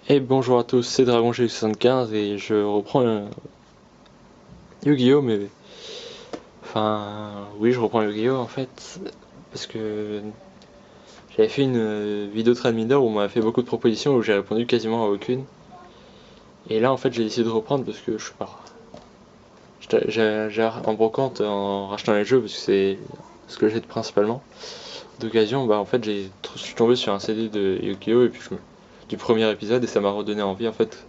Et bonjour à tous, c'est Dragon G75 et je reprends Yu-Gi-Oh! Mais enfin, oui, je reprends Yu-Gi-Oh! En fait, parce que j'avais fait une vidéo Trade Minder où on m'a fait beaucoup de propositions où j'ai répondu quasiment à aucune. Et là, en fait, j'ai décidé de reprendre parce que je sais pas. J'ai en brocante en rachetant les jeux parce que c'est ce que j'ai principalement. D'occasion, bah en fait, je suis tombé sur un CD de Yu-Gi-Oh! Et puis du premier épisode et ça m'a redonné envie en fait.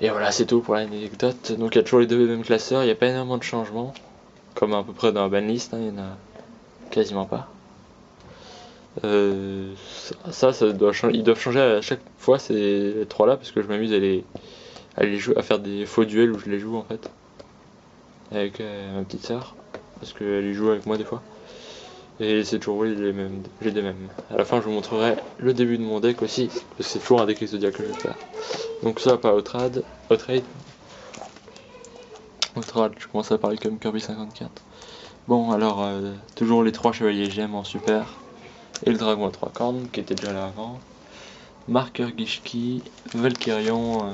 Et voilà, c'est tout pour l'anecdote. Donc il y a toujours les deux mêmes classeurs, il n'y a pas énormément de changements, comme à peu près dans la banlist, il n'y en a quasiment pas. Ça doit changer, ils doivent changer à chaque fois ces trois-là, parce que je m'amuse à les jouer, à faire des faux duels où je les joue en fait, avec ma petite sœur, parce qu'elle y joue avec moi des fois. Et c'est toujours les mêmes, j'ai des mêmes. À la fin, je vous montrerai le début de mon deck aussi, parce que c'est toujours un deck exodia que je vais faire. Donc ça, pas au trade, je commence à parler comme Kirby 54. Bon, alors, toujours les trois chevaliers gemmes en super. Et le dragon à trois cornes, qui était déjà là avant. Marqueur Gishki, Valkyrion,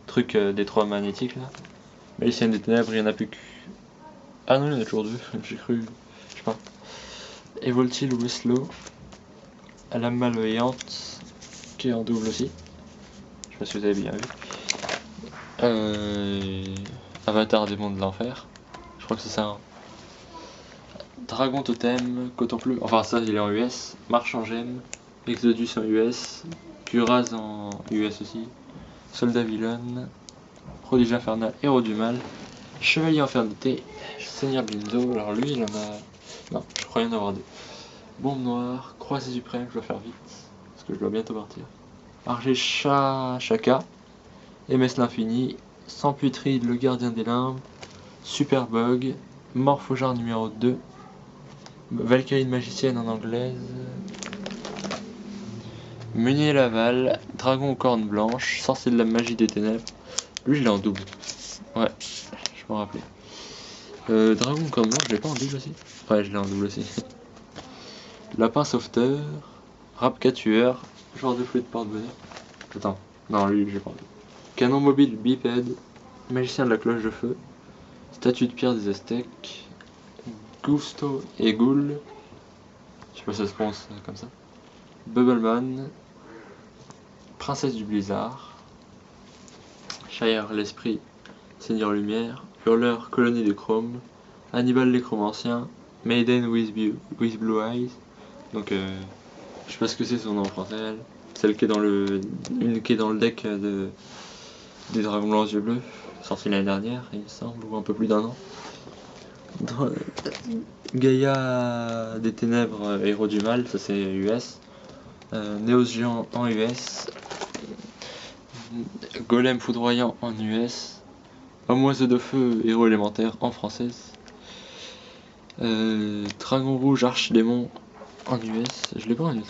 truc des trois magnétiques là. Magicienne des ténèbres, il y en a plus que. Ah non, il y en a toujours deux, j'ai cru. Je sais pas. Et Voltil Whislow, à la malveillante, qui est en double aussi. Je sais pas si vous avez bien vu. Euh, Avatar démon de l'enfer. Je crois que c'est ça. Hein. Dragon Totem, Coton Plume, enfin ça il est en US, Marche en gemme, Exodus en US, Curaz en US aussi, Soldat Villain, Prodige Infernal, Héros du Mal, Chevalier Infernité, Seigneur Blindo, alors lui il en a... Non, je crois y en avoir deux. Bombe Noire, Croisé Suprême, je dois faire vite, parce que je dois bientôt partir. Arger Chaka, MS l'Infini, Sans Putride, le Gardien des Limbes, Super Bug, Morphogard numéro 2, Valkyrie magicienne en anglaise, Meunier Laval, Dragon aux cornes blanches, Sorcier de la magie des ténèbres. Lui je l'ai en double. Ouais, je m'en rappelais. Dragon aux cornes blanches, je l'ai pas en double aussi. Ouais, je l'ai en double aussi. Lapin sauveteur, Rapka tueur, joueur de flûte porte-bonheur. Attends, non lui j'ai pas en double. Canon mobile bipède, Magicien de la cloche de feu, Statue de pierre des Aztèques, Gusto et Ghoul. Je sais pas si ça se prononce comme ça. Bubbleman, Princesse du blizzard, Shire l'esprit, Seigneur lumière, Hurleur colonie de chrome, Hannibal l'échromancien, Maiden with blue eyes. Donc je sais pas ce que c'est son nom en français. Celle qui est dans le deck des dragons blancs aux yeux bleus, sorti l'année dernière, il me semble, ou un peu plus d'un an. Gaïa des ténèbres, héros du mal, ça c'est US. Néos géant en US. Golem foudroyant en US. Homme oiseau de feu, héros élémentaire en française. Dragon rouge, archidémon en US. Je l'ai pas en US,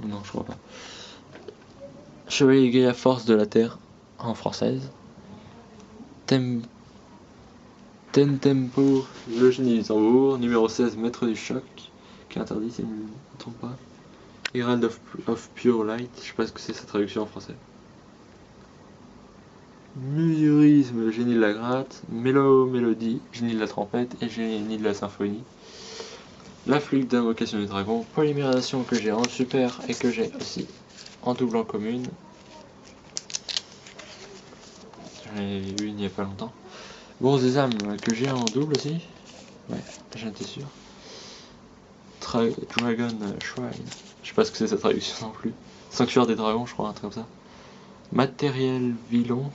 non, je crois pas. Chevalier Gaïa force de la terre en française. Tempo, le génie du tambour. Numéro 16, maître du choc, qui est interdit si je ne me trompe pas. Herald of Pure Light, je sais pas ce que c'est sa traduction en français. Musurisme, génie de la gratte, mélodie, génie de la trompette et génie de la symphonie. La flûte d'invocation du dragon, polymérisation que j'ai en super et que j'ai aussi en double en commune. J'en ai eu il n'y a pas longtemps. Bourse des âmes que j'ai en double aussi. Ouais, j'en étais sûr. Dragon Shrine, je sais pas ce que c'est sa traduction non plus. Sanctuaire des dragons, je crois, un truc comme ça. Matériel Vilon.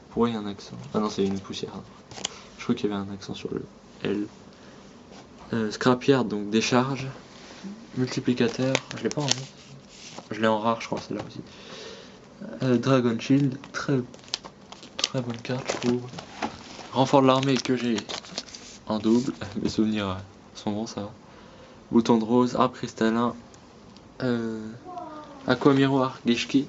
Pourquoi il y a un accent? Ah non, c'est une poussière. Je crois qu'il y avait un accent sur le L. Scrapyard, donc décharge. Multiplicateur, je l'ai pas en rare. Je l'ai en rare, je crois, c'est là aussi. Dragon Shield, très bonne carte, je trouve. Renfort de l'armée que j'ai en double. Mes souvenirs sont bons, ça va. Bouton de rose, arbre cristallin. Aqua miroir, Gishki.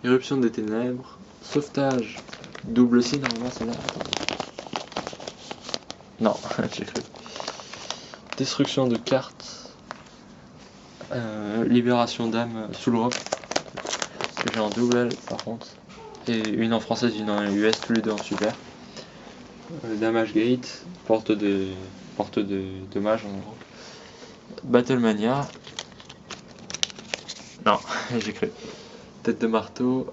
Éruption des ténèbres. Sauvetage, double aussi, normalement, c'est là. Non, j'ai cru. Destruction de cartes. Libération d'âme sous le roc. que j'ai en double elle, par contre. Et une en française, une en US, tous les deux en super. Damage Gate, porte de dommage en gros. Battlemania. Non, j'ai cru. Tête de marteau.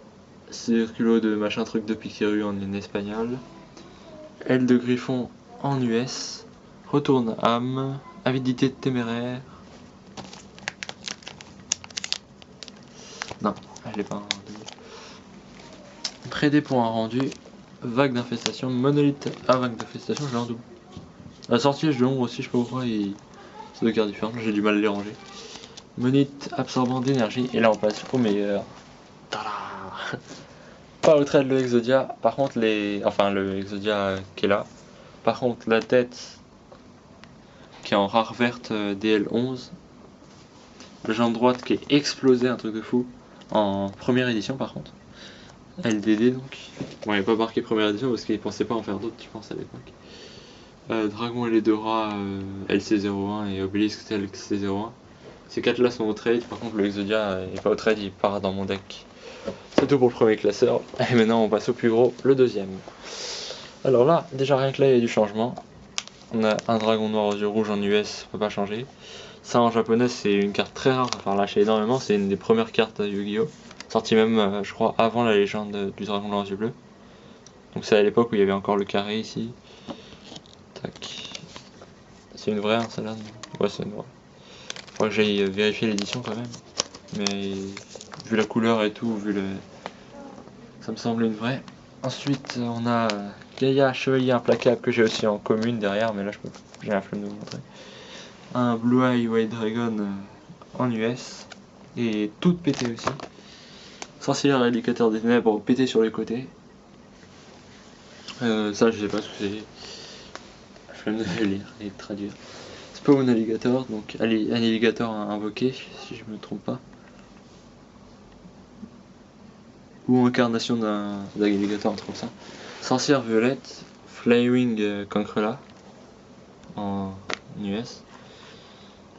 Circulo de machin truc de Piqueru en espagnol. Aile de griffon en US. Retourne âme. Avidité téméraire. Non, je l'ai pas rendu. Prédé pour un rendu. Vague d'infestation. Monolithe à vague d'infestation, je l'ai en double. La sortilège de l'ombre aussi, je sais pas pourquoi, c'est deux cartes différentes, j'ai du mal à les ranger. Monolithe absorbant d'énergie, et là on passe au meilleur. Tada. Pas au trait de l'Exodia, par contre le Exodia qui est là. Par contre la tête qui est en rare verte DL11. La jambe droite qui est explosée, un truc de fou, en première édition par contre. LDD donc. Bon, il n'est pas marqué première édition parce qu'il pensait pas en faire d'autres, je pense, à l'époque. Dragon et les deux rats LC01 et Obélisque LC01. Ces 4 là sont au trade, par contre le Exodia est pas au trade, il part dans mon deck. C'est tout pour le premier classeur. Et maintenant on passe au plus gros, le deuxième. Alors là, déjà rien que là il y a du changement. On a un dragon noir aux yeux rouges en US, on peut pas changer. Ça en japonais c'est une carte très rare à faire lâcher énormément, c'est une des premières cartes de Yu-Gi-Oh! Sortie même je crois avant la légende du dragon noir aux yeux bleus. Donc c'est à l'époque où il y avait encore le carré ici. Tac. C'est une vraie hein, celle-là? Ouais c'est une vraie. Faudrait que j'aille vérifier l'édition quand même. Mais vu la couleur et tout, ça me semble une vraie. Ensuite on a Gaïa Chevalier Implacable que j'ai aussi en commune derrière, mais là j'ai la flemme de vous montrer. Un Blue Eye White Dragon en US et toute pétée aussi. Sorcière Éducateur des Ténèbres pété sur les côtés. Ça je sais pas ce que c'est. Je vais me le lire et le traduire. Spawn Alligator, donc un alligator invoqué si je me trompe pas. Ou incarnation d'un alligator, un truc comme ça. Sorcière violette, Flywing Cancrela en US.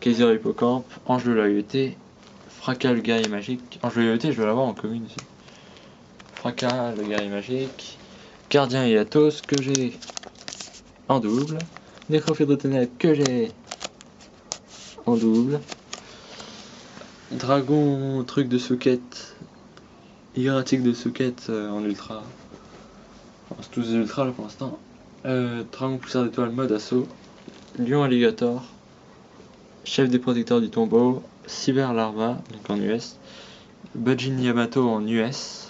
Kaiser Hippocampe, Ange de loyauté, Fracas le guerrier magique. Ange de loyauté, je vais l'avoir en commune aussi. Fracas le guerrier magique, Gardien et Athos que j'ai en double. Nécrophile de ténèbres que j'ai en double. Dragon truc de socket. Hiératique de socket en ultra. Enfin, c'est tous des ultras là pour l'instant. Dragon poussière d'étoile mode assaut. Lion alligator. Chef des protecteurs du tombeau. Cyber larva, donc en US. Bujin Yamato en US.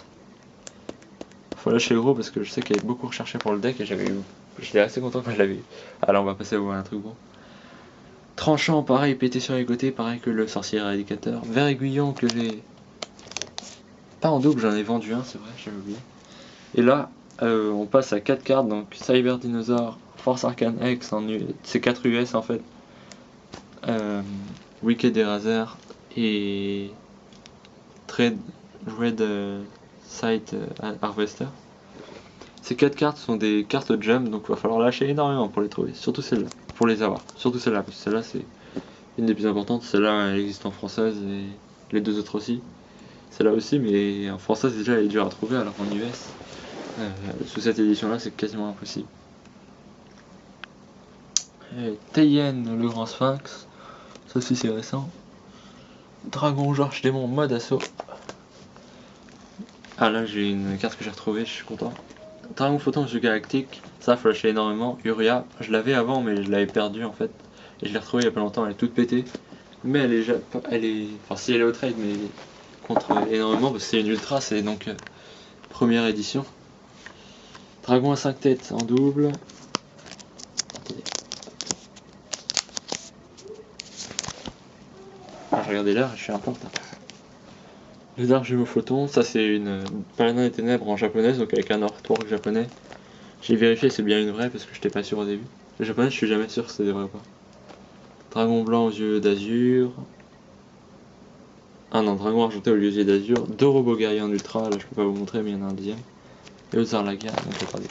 Faut lâcher le gros parce que je sais qu'il y avait beaucoup recherché pour le deck et j'étais assez content quand je l'avais eu. Alors on va passer à un truc bon. Tranchant, pareil, pété sur les côtés, pareil que le sorcier éradicateur. Vert aiguillon que j'ai pas en double, j'en ai vendu un, c'est vrai, j'avais oublié. Et là, on passe à 4 cartes, donc Cyber Dinosaur, Force Arcane X, c'est 4 US en fait. Wicked Eraser et Red Sight Harvester. Ces 4 cartes sont des cartes jump, donc il va falloir lâcher énormément pour les trouver, surtout celle-là, pour les avoir. Surtout celle-là, parce que celle-là c'est une des plus importantes. Celle-là elle existe en française et les deux autres aussi. Celle-là aussi, mais en française déjà elle est dure à trouver, alors qu'en US, sous cette édition-là, c'est quasiment impossible. Teyen, le grand sphinx, ça aussi c'est récent. Dragon Georges Démon mode assaut. Ah là j'ai une carte que j'ai retrouvée, je suis content. Dragon Photon jeu galactique, ça faut lâcher énormément. Uria, je l'avais avant mais je l'avais perdu en fait. Et je l'ai retrouvée il y a pas longtemps, elle est toute pétée. Mais elle est. Enfin si elle est au trade mais contre énormément parce que c'est une ultra, c'est donc première édition. Dragon à 5 têtes en double. Attendez. Ah, je regardais l'heure, je suis un peu en retard. Le Dark Jumeau Photon, ça c'est une Paladin des Ténèbres en japonaise, donc avec un artwork japonais. J'ai vérifié c'est bien une vraie parce que j'étais pas sûr au début. Le japonais je suis jamais sûr si c'est vrai ou pas. Dragon blanc aux yeux d'azur. Ah non, dragon argenté aux yeux d'azur. 2 robots guerriers en ultra, là je peux pas vous montrer mais il y en a un deuxième. Et Ozar la guerre, donc regardez.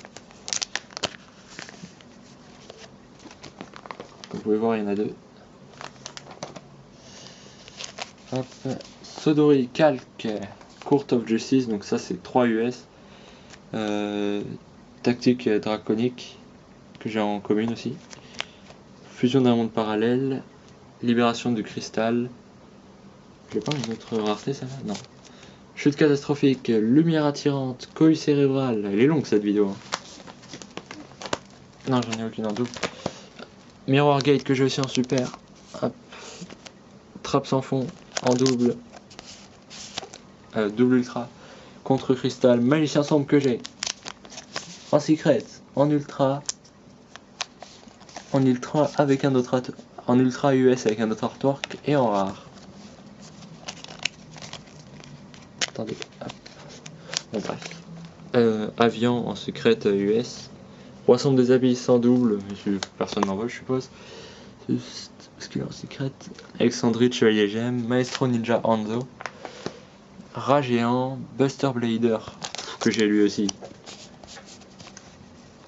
Comme vous pouvez voir il y en a 2. Hop. Sodori calque Court of Justice, donc ça c'est 3 US. Tactique draconique, que j'ai en commune aussi. Fusion d'un monde parallèle. Libération du cristal. J'ai pas une autre rareté ça là? Non. Chute catastrophique, lumière attirante, cohue cérébrale. Elle est longue cette vidéo. Hein. Non, j'en ai aucune en double. Mirror Gate que j'ai aussi en super. Hop. Trappe sans fond en double. Double ultra. Contre cristal. Magicien sombre que j'ai. En secret. En ultra. En ultra avec un autre. En ultra US avec un autre artwork. Et en rare. Attendez. Hop. Bon, bref. Avion en secret US. Roi sombre des abysses en double. Personne n'en veut, je suppose. Juste parce qu'il est en secret. Alexandrite, chevalier gemme. Maestro ninja Hanzo. Rat géant. Buster Blader. Que j'ai lui aussi.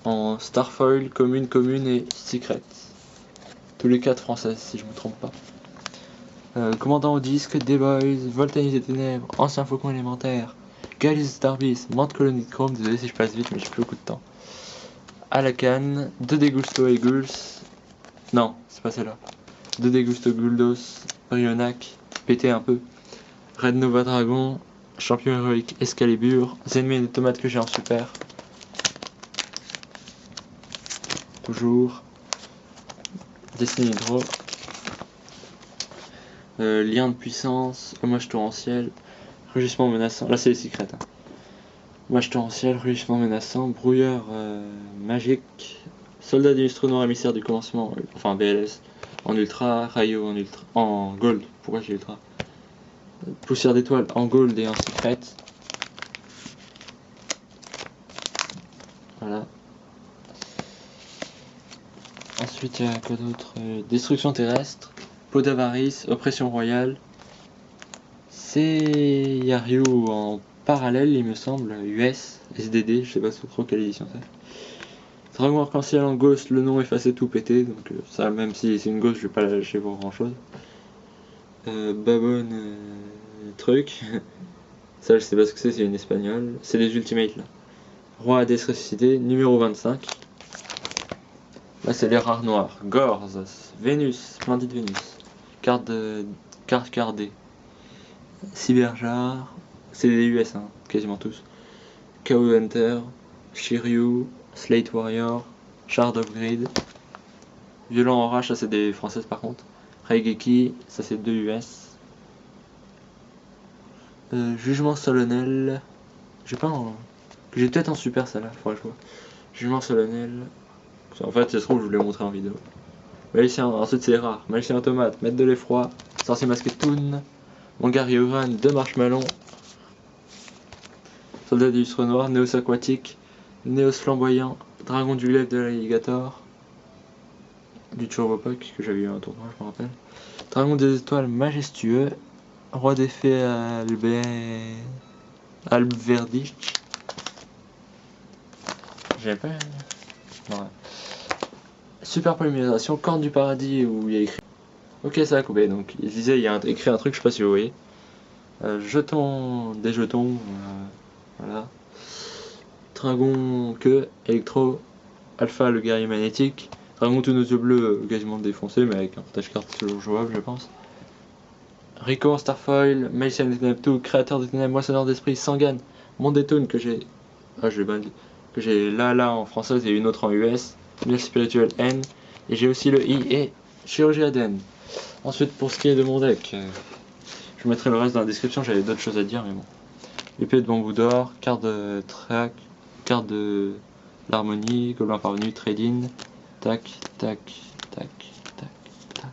En Starfoil, commune et secret. Tous les 4 françaises si je me trompe pas. Commandant au disque, D-Boys, Voltanis des ténèbres, Ancien faucon élémentaire, Galice Starbeast, Mante colonie de chrome, désolé si je passe vite mais j'ai plus beaucoup de temps. À la canne, 2 Degusto et Gulls. Non, c'est pas celle-là. 2 Degusto Guldos, Brionac, pété un peu. Red Nova Dragon, Champion héroïque Excalibur, Zenmei et des tomates que j'ai en super. Toujours. Destiny Hydro. Lien de puissance, hommage torrentiel, rugissement menaçant. Là c'est les secrets. Hein. Hommage torrentiel, rugissement menaçant, brouilleur magique, soldat d'illustre noir émissaire du commencement, enfin BLS, en ultra, Rayo en ultra, en gold. Pourquoi j'ai ultra? Poussière d'étoile en gold et en secret. Voilà. Ensuite, il y a quoi d'autre? Destruction terrestre, peau d'avarice, oppression royale. C'est Yaryu en parallèle, il me semble, US, SDD, je sais pas trop quelle édition c'est. Dragon arc-en-ciel en ghost, le nom effacé tout pété, donc ça, même si c'est une ghost, je vais pas la lâcher pour grand chose. Babone truc. Ça, je sais pas ce que c'est une espagnole. C'est des ultimates là. Roi Hades ressuscité, numéro 25. Là c'est les rares noirs. Gorz, Vénus, Splendide Vénus. Carte cardée. Cyberjar, c'est des US hein, quasiment tous. Chaos Hunter, Shiryu, Slate Warrior, Shard of Grid. Violent Orage, ça c'est des françaises par contre. Raigeki, ça c'est 2 US. Jugement solennel. J'ai pas en... J'ai peut-être en super celle-là, faudrait que je vois. Jugement solennel. En fait, ça se trouve, je vous l'ai montré en vidéo. Magicien, ensuite c'est rare. Magicien automate, maître de l'effroi, sorcier masqué Toon, Manga Ryoran, 2 marshmallows, soldat d'illustre noir, Néos aquatique, Néos flamboyant, dragon du glaive de l'alligator, du Turbopack que j'avais eu un tournoi, je me rappelle. Dragon des étoiles majestueux, roi des fées Albverdicht. J'avais pas. Non, ouais. Super polymérisation, corne du paradis où il y a écrit. Ok, ça a coupé. Donc, il disait, il y a écrit un truc, je sais pas si vous voyez. Jetons, des jetons. Voilà. Dragon queue, électro, alpha le guerrier magnétique. Dragon tous nos yeux bleus, quasiment défoncé, mais avec un portage carte toujours jouable, je pense. Rico en Starfoil, Magicien des Ténèbres, créateur des ténèbres, moissonneur d'esprit, Sangan, Mondetone que j'ai. Ah, je l'ai bien dit. Que j'ai là en française et une autre en US. Miel spirituel N. Et j'ai aussi le I et chirurgie ADN. Ensuite, pour ce qui est de mon deck, je mettrai le reste dans la description, j'avais d'autres choses à dire, mais bon. Épée de bambou d'or, carte de track, carte de l'harmonie, gobelin parvenu, trading, tac, tac, tac, tac, tac,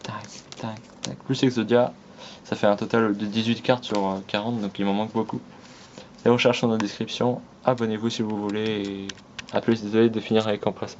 tac, tac, tac, plus Exodia, ça fait un total de 18 cartes sur 40, donc il m'en manque beaucoup. Les recherches sont dans la description, abonnez-vous si vous voulez, et à plus, désolé de finir avec emplacement.